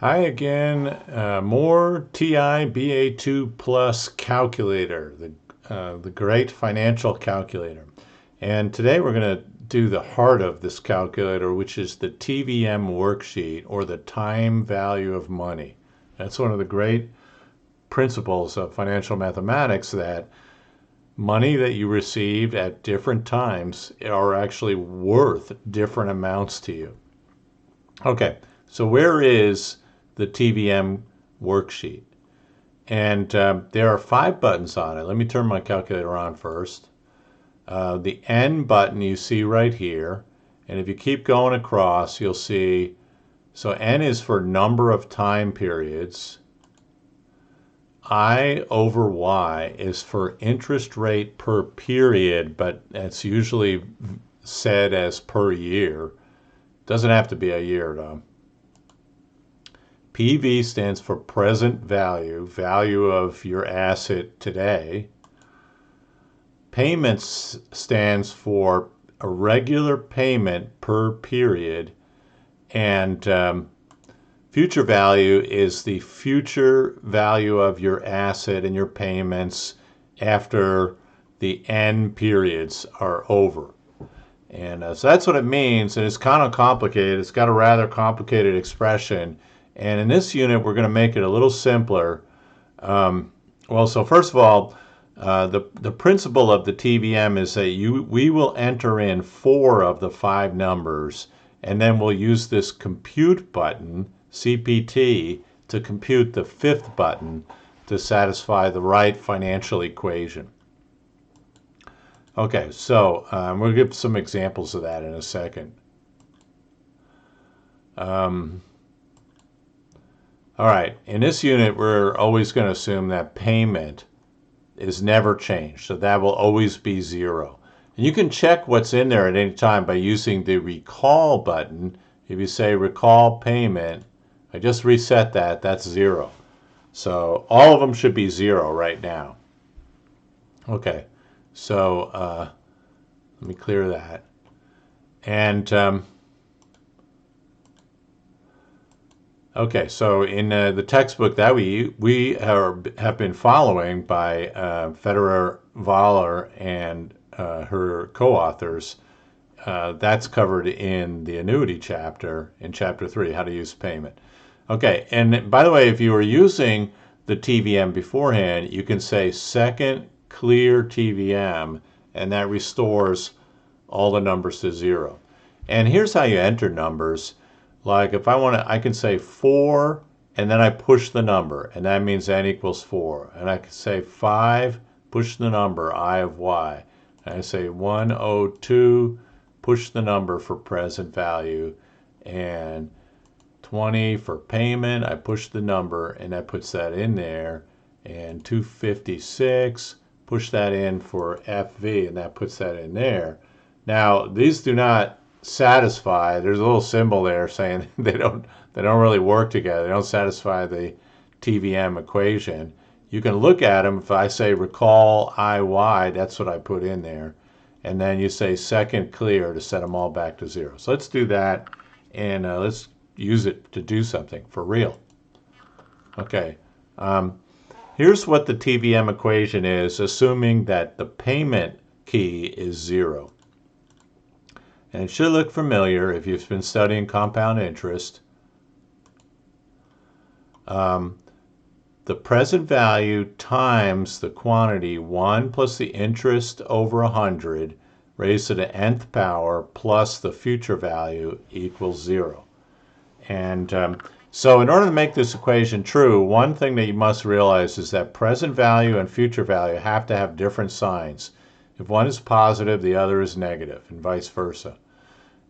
Hi again, more TI BA2 Plus calculator, the great financial calculator. And today we're going to do the heart of this calculator, which is the TVM worksheet, or the time value of money. That's one of the great principles of financial mathematics, that money that you received at different times are actually worth different amounts to you. Okay, so where is the TVM worksheet? And there are 5 buttons on it. Let me turn my calculator on first. The N button you see right here, and if you keep going across, you'll see, so N is for number of time periods. I over Y is for interest rate per period, but it's usually said as per year. Doesn't have to be a year though. PV stands for present value, value of your asset today. Payments stands for a regular payment per period. And future value is the future value of your asset and your payments after the N periods are over. And so that's what it means, and it's kind of complicated. It's got a rather complicated expression. And in this unit, we're going to make it a little simpler. So first of all, the principle of the TVM is that we will enter in 4 of the 5 numbers, and then we'll use this compute button, CPT, to compute the 5th button to satisfy the right financial equation. Okay, so we'll give some examples of that in a second. All right, in this unit, we're always going to assume that payment is never changed, so that will always be 0. And you can check what's in there at any time by using the recall button. If you say recall payment, I just reset that, that's 0. So all of them should be 0 right now. Okay, so let me clear that. And okay, so in the textbook that we have been following by Federer Voller and her co-authors, that's covered in the annuity chapter, in chapter 3, how to use payment. Okay, and by the way, if you were using the TVM beforehand, you can say second clear TVM, and that restores all the numbers to 0. And here's how you enter numbers. Like if I want to, I can say 4, and then I push the number, and that means N equals 4. And I can say 5, push the number, I of Y. And I say 102, push the number for present value, and 20 for payment, I push the number, and that puts that in there. And 256, push that in for FV, and that puts that in there. Now, these do not satisfy. There's a little symbol there saying they don't really work together. They don't satisfy the TVM equation. You can look at them. If I say recall IY, that's what I put in there. And then you say second clear to set them all back to 0. So let's do that, and let's use it to do something for real. Okay. Here's what the TVM equation is, assuming that the payment key is 0. And it should look familiar if you've been studying compound interest. The present value times the quantity 1 plus the interest over 100 raised to the nth power plus the future value equals 0. And so in order to make this equation true, one thing that you must realize is that present value and future value have to have different signs. If one is positive, the other is negative, and vice versa.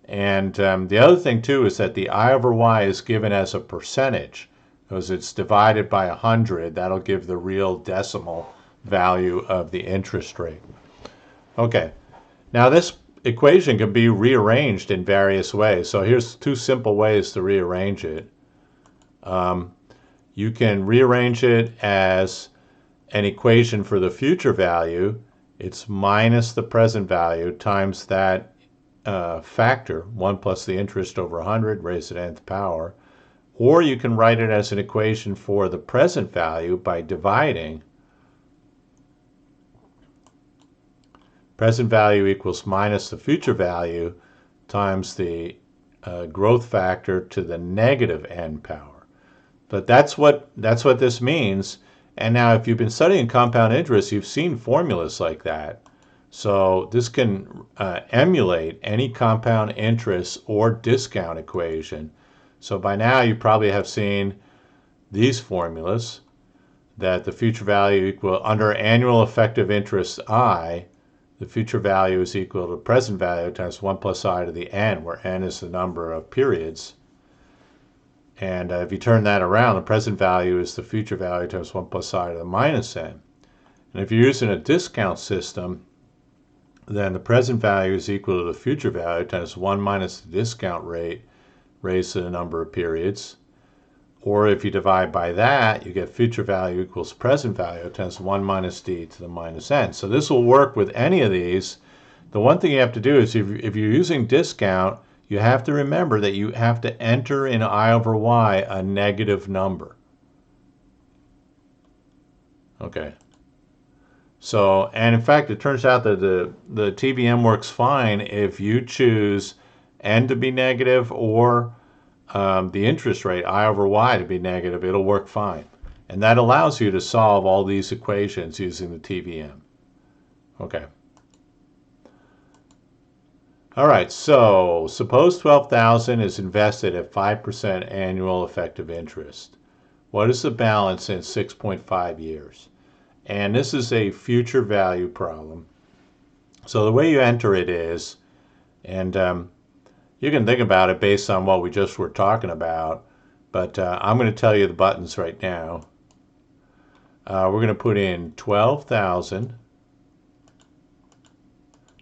And the other thing, too, is that the I over Y is given as a percentage, because it's divided by 100. That'll give the real decimal value of the interest rate. Okay, now this equation can be rearranged in various ways. So here's 2 simple ways to rearrange it. You can rearrange it as an equation for the future value. It's minus the present value times that factor, 1 plus the interest over 100 raised to the nth power. Or you can write it as an equation for the present value by dividing present value equals minus the future value times the growth factor to the negative n power. But that's what this means. And now if you've been studying compound interest, you've seen formulas like that. So this can emulate any compound interest or discount equation. So by now you probably have seen these formulas, that the future value equal under annual effective interest I, the future value is equal to present value times 1 plus I to the n, where n is the number of periods. And if you turn that around, the present value is the future value times 1 plus I to the minus n. And if you're using a discount system, then the present value is equal to the future value times 1 minus the discount rate raised to the number of periods. Or if you divide by that, you get future value equals present value times 1 minus d to the minus n. So this will work with any of these. The one thing you have to do is if you're using discount, you have to remember that you have to enter in I over y a negative number. Okay. So, and in fact, it turns out that the TVM works fine if you choose n to be negative or the interest rate, I over y, to be negative. It'll work fine. And that allows you to solve all these equations using the TVM. Okay. All right, so suppose 12,000 is invested at 5% annual effective interest. What is the balance in 6.5 years? And this is a future value problem. So the way you enter it is, and you can think about it based on what we just were talking about, but I'm going to tell you the buttons right now. We're going to put in 12,000.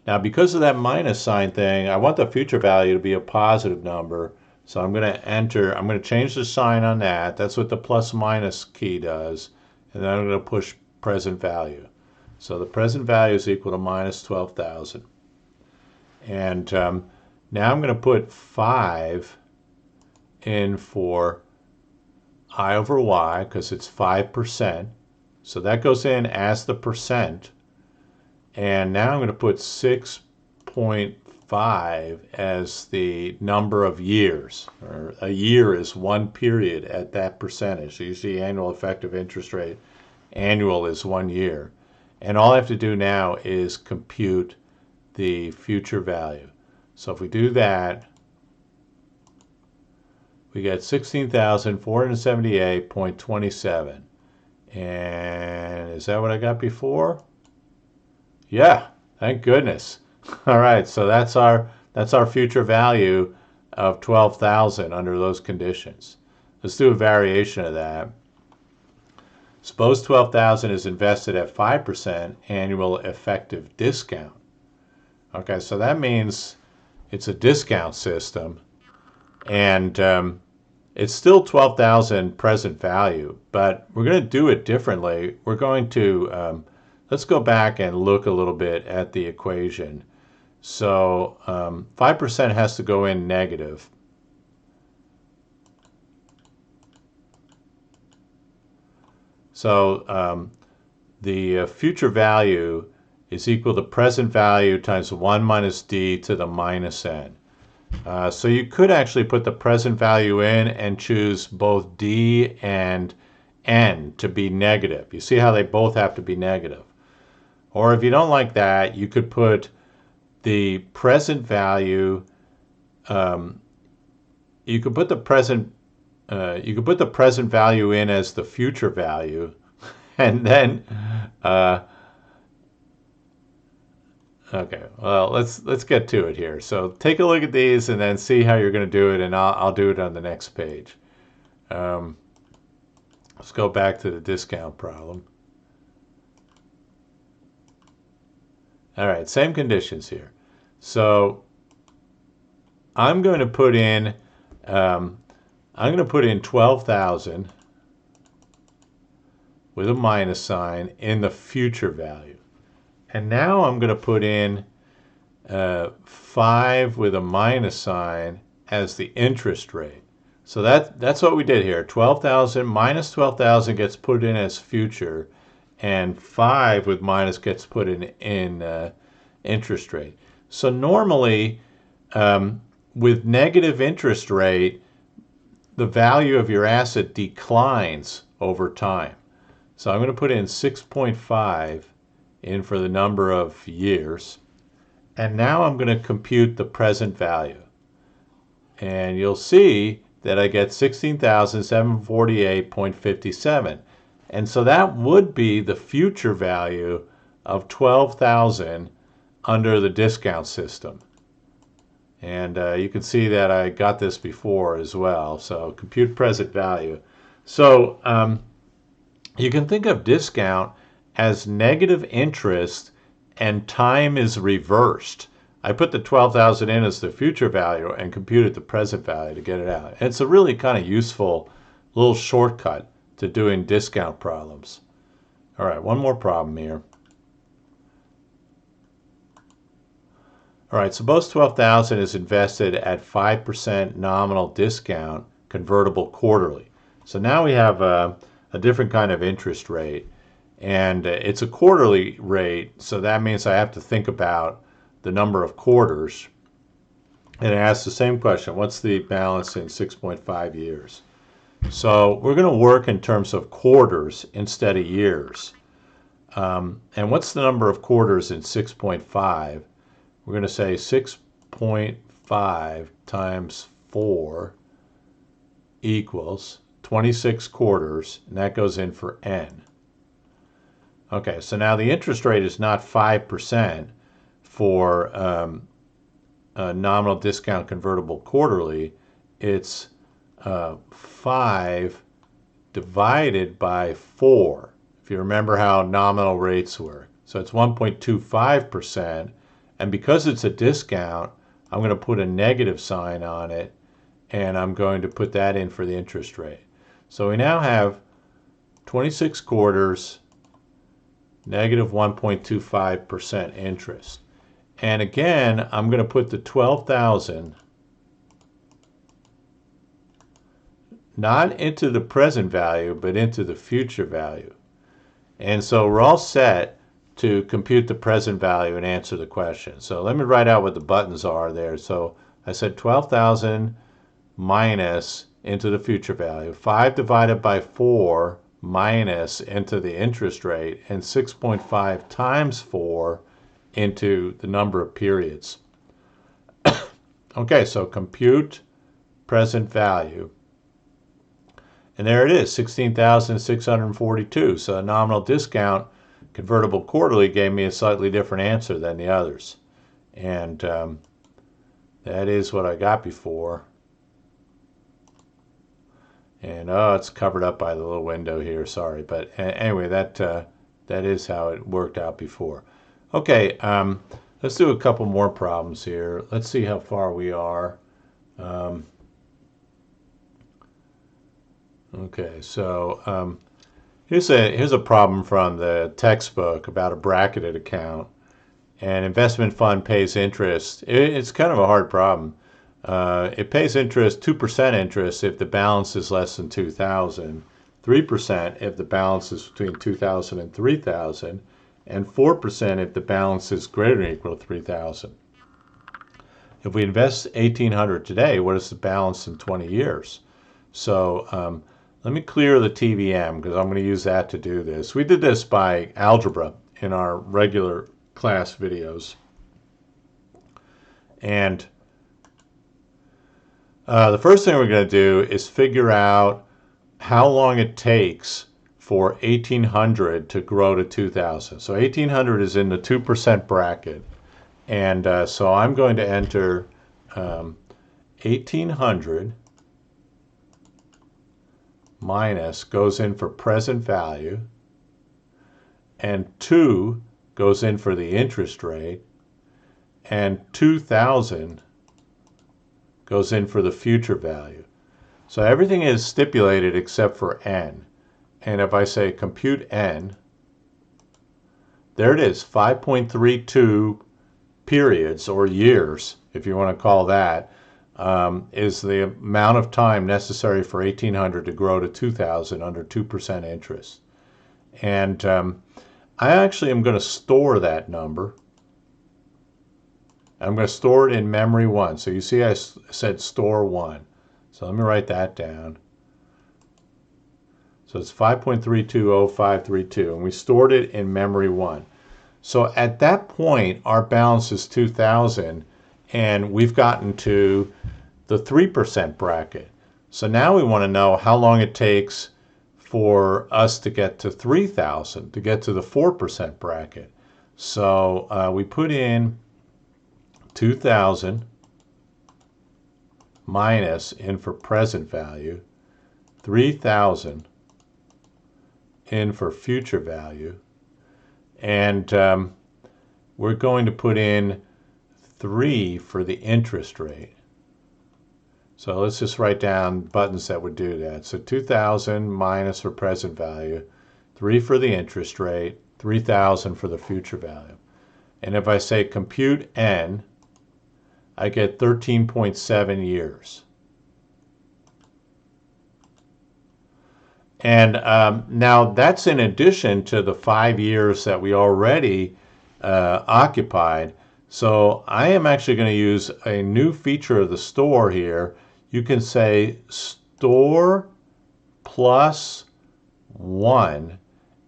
Now, because of that minus sign thing, I want the future value to be a positive number. So I'm going to enter, I'm going to change the sign on that. That's what the plus minus key does. And then I'm going to push present value. So the present value is equal to minus 12,000. And now I'm going to put 5 in for I over y because it's 5%. So that goes in as the percent. And now I'm going to put 6.5 as the number of years. Or a year is one period at that percentage. So you see annual effective interest rate. Annual is 1 year. And all I have to do now is compute the future value. So if we do that, we get 16,478.27. And is that what I got before? Yeah, thank goodness. All right, so that's our future value of 12,000 under those conditions. Let's do a variation of that. Suppose 12,000 is invested at 5% annual effective discount. Okay, so that means it's a discount system, and it's still 12,000 present value, but we're going to do it differently. We're going to, let's go back and look a little bit at the equation. So 5% has to go in negative. So the future value is equal to present value times 1 minus d to the minus n. So you could actually put the present value in and choose both d and n to be negative. You see how they both have to be negative. Or if you don't like that, you could put the present value, you could put the present value in as the future value, and then okay, well, let's get to it here. So take a look at these and then see how you're going to do it, and I'll do it on the next page. Let's go back to the discount problem. All right, same conditions here. So I'm going to put in 12,000 with a minus sign in the future value. And now I'm going to put in 5 with a minus sign as the interest rate. So that's what we did here. 12,000 minus 12,000 gets put in as future, and 5 with minus gets put in interest rate. So normally, with negative interest rate, the value of your asset declines over time. So I'm going to put in 6.5 in for the number of years. And now I'm going to compute the present value. And you'll see that I get 16,748.57. And so that would be the future value of 12,000 under the discount system. And you can see that I got this before as well. So compute present value. So you can think of discount as negative interest and time is reversed. I put the 12,000 in as the future value and computed the present value to get it out. And it's a really kind of useful little shortcut to doing discount problems. All right, one more problem here. All right, suppose 12,000 is invested at 5% nominal discount, convertible quarterly. So now we have a different kind of interest rate, and it's a quarterly rate, so that means I have to think about the number of quarters. And it asks the same question, what's the balance in 6.5 years? So we're going to work in terms of quarters instead of years. And what's the number of quarters in 6.5? We're going to say 6.5 times 4 equals 26 quarters, and that goes in for n. Okay, so now the interest rate is not 5% for a nominal discount convertible quarterly. It's 5 divided by 4, if you remember how nominal rates work. So it's 1.25%. And because it's a discount, I'm going to put a negative sign on it, and I'm going to put that in for the interest rate. So we now have 26 quarters, negative 1.25% interest. And again, I'm going to put the 12,000 not into the present value, but into the future value. And so we're all set to compute the present value and answer the question. So let me write out what the buttons are there. So I said 12,000 minus into the future value, 5 divided by 4 minus into the interest rate, and 6.5 times 4 into the number of periods. Okay, so compute present value. And there it is, 16,642. So a nominal discount convertible quarterly gave me a slightly different answer than the others. And that is what I got before. And it's covered up by the little window here, sorry. But anyway, that is how it worked out before. Okay, let's do a couple more problems here. Let's see how far we are. Okay, so here's a problem from the textbook about a bracketed account. An investment fund pays interest. It's kind of a hard problem. It pays interest, 2% interest if the balance is less than 2,000, 3% if the balance is between 2,000 and 3,000, and 4% if the balance is greater than or equal to 3,000. If we invest $1,800 today, what is the balance in 20 years? So let me clear the TVM because I'm going to use that to do this. We did this by algebra in our regular class videos. And the first thing we're going to do is figure out how long it takes for 1,800 to grow to 2,000. So 1,800 is in the 2% bracket. And so I'm going to enter 1,800 minus goes in for present value, and 2 goes in for the interest rate, and 2,000 goes in for the future value. So everything is stipulated except for n. And if I say compute n, there it is, 5.32 periods or years, if you want to call that, is the amount of time necessary for 1800 to grow to 2000 under 2% interest. And I actually am going to store that number. I'm going to store it in memory 1. So you see I said store 1. So let me write that down. So it's 5.320532, and we stored it in memory 1. So at that point, our balance is 2,000, and we've gotten to the 3% bracket. So now we want to know how long it takes for us to get to 3,000, to get to the 4% bracket. So we put in 2,000 minus, in for present value, 3,000 in for future value, and we're going to put in 3 for the interest rate. So let's just write down buttons that would do that. So 2,000 minus for present value, 3 for the interest rate, 3,000 for the future value. And if I say compute n, I get 13.7 years. And now that's in addition to the 5 years that we already occupied. So I am actually going to use a new feature of the store here. You can say store plus 1,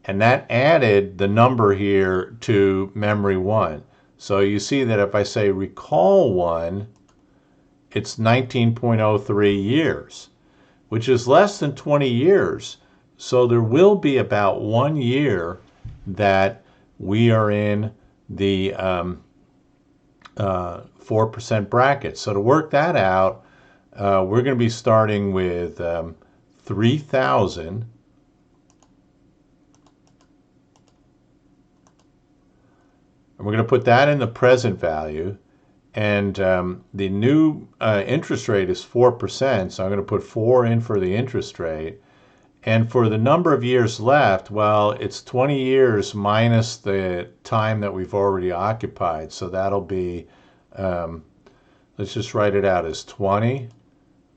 and that added the number here to memory 1. So you see that if I say recall 1, it's 19.03 years, which is less than 20 years. So there will be about 1 year that we are in the 4% bracket. So to work that out, we're going to be starting with 3,000 and we're going to put that in the present value, and the new interest rate is 4%, so I'm going to put 4 in for the interest rate. And for the number of years left, well, it's 20 years minus the time that we've already occupied, so that'll be, let's just write it out as 20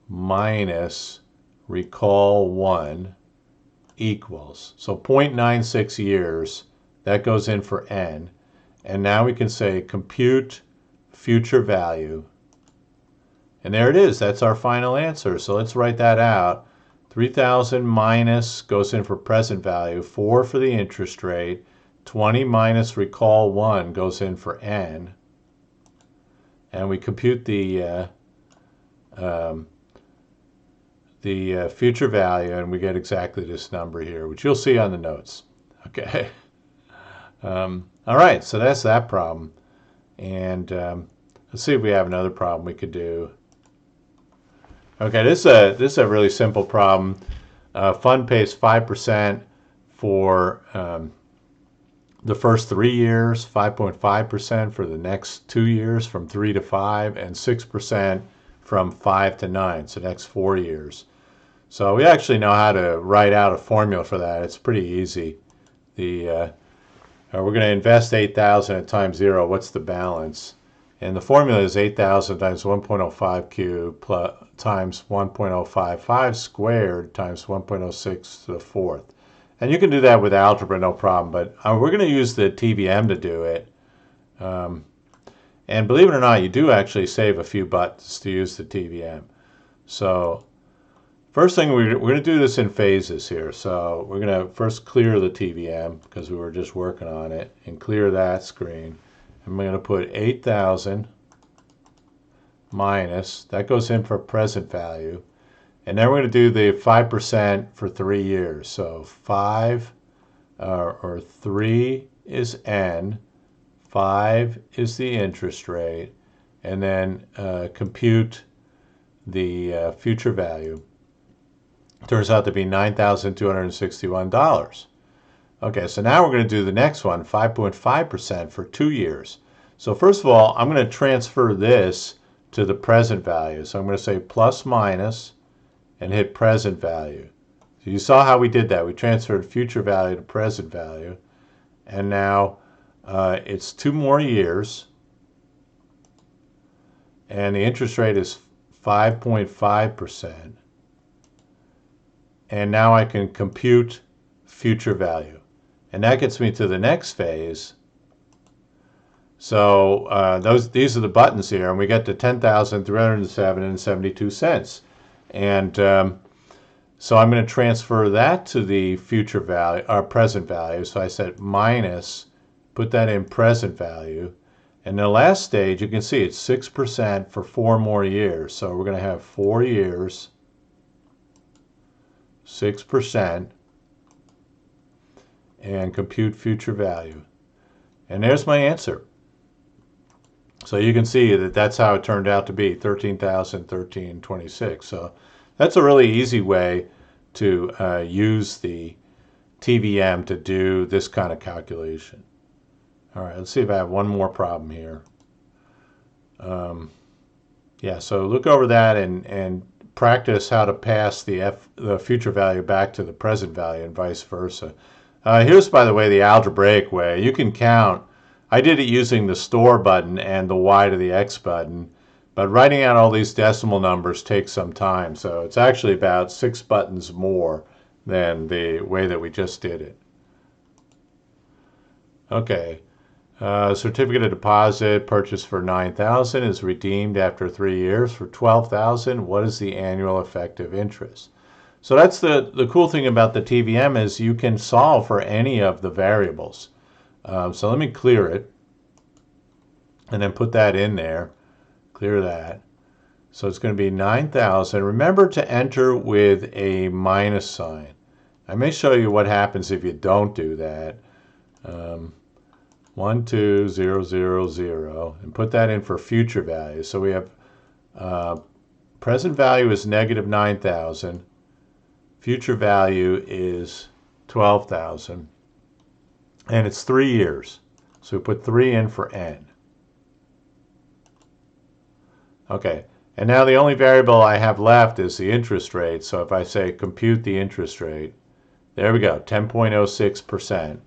minus recall 1 equals, so 0.96 years, that goes in for n. And now we can say compute future value. And there it is. That's our final answer. So let's write that out. 3,000 minus goes in for present value, 4 for the interest rate, 20 minus recall 1 goes in for n. And we compute the future value, and we get exactly this number here, which you'll see on the notes. Okay. All right, so that's that problem. And let's see if we have another problem we could do. Okay, this is a really simple problem. Fund pays 5% for the first 3 years, 5.5% for the next 2 years from 3 to 5, and 6% from 5 to 9, so next 4 years. So we actually know how to write out a formula for that. It's pretty easy. We're going to invest 8,000 at time 0. What's the balance? And the formula is 8,000 times 1.05 cubed plus, times 1.055 squared times 1.06 to the fourth. And you can do that with algebra, no problem. But we're going to use the TVM to do it. And believe it or not, you do actually save a few buttons to use the TVM. So first thing, we're going to do this in phases here. So we're going to first clear the TVM because we were just working on it, and clear that screen. I'm going to put 8,000 minus, that goes in for present value. And then we're going to do the 5% for 3 years. So 5 or 3 is n, 5 is the interest rate, and then compute the future value. Turns out to be $9,261. Okay, so now we're going to do the next one, 5.5% for 2 years. So first of all, I'm going to transfer this to the present value. So I'm going to say plus minus and hit present value. So you saw how we did that. We transferred future value to present value. And now it's 2 more years. And the interest rate is 5.5%. And now I can compute future value. And that gets me to the next phase. So these are the buttons here, and we get to 10,307.72 cents. And so I'm going to transfer that to the future value, or present value. So I said minus, put that in present value. And the last stage, you can see it's 6% for 4 more years. So we're going to have 4 years, 6%, and compute future value. And there's my answer. So you can see that that's how it turned out to be, 13,013.26. So that's a really easy way to use the TVM to do this kind of calculation. All right, let's see if I have one more problem here. Yeah, so look over that and practice how to pass the future value back to the present value and vice versa. Here's, by the way, the algebraic way. You can count. I did it using the store button and the y to the x button, but writing out all these decimal numbers takes some time. So it's actually about 6 buttons more than the way that we just did it. Okay. Certificate of deposit purchased for $9,000 is redeemed after 3 years for $12,000. What is the annual effective interest? So that's the cool thing about the TVM is you can solve for any of the variables. So let me clear it and then put that in there. Clear that. So it's going to be 9,000. Remember to enter with a minus sign. I may show you what happens if you don't do that. 12000 and put that in for future value. So we have present value is negative 9,000. Future value is 12,000. And it's 3 years. So we put 3 in for n. Okay, and now the only variable I have left is the interest rate. So if I say compute the interest rate, there we go, 10.06%.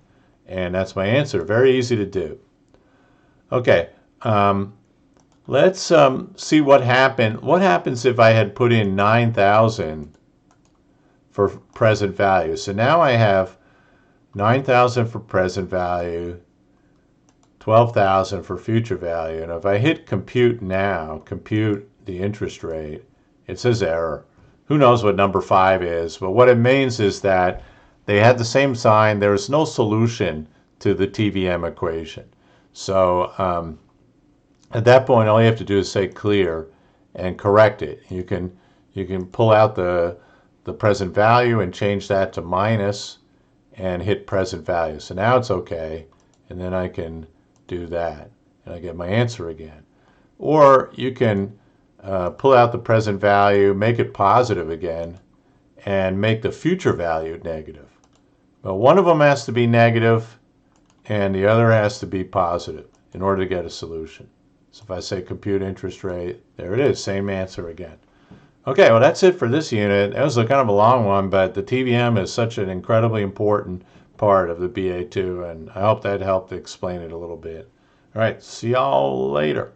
And that's my answer. Very easy to do. Okay, let's see what happened. What happens if I had put in 9,000 for present value? So now I have 9,000 for present value, 12,000 for future value. And if I hit compute now, compute the interest rate, it says error. Who knows what number 5 is, but what it means is that they had the same sign. There is no solution to the TVM equation. So at that point, all you have to do is say clear and correct it. You can pull out the present value and change that to minus and hit present value. So now it's okay, and then I can do that, and I get my answer again. Or you can pull out the present value, make it positive again, and make the future value negative. But one of them has to be negative and the other has to be positive in order to get a solution. So if I say compute interest rate, there it is, same answer again. Okay, well that's it for this unit. That was kind of a long one, but the TVM is such an incredibly important part of the BA2, and I hope that helped explain it a little bit. All right, see y'all later.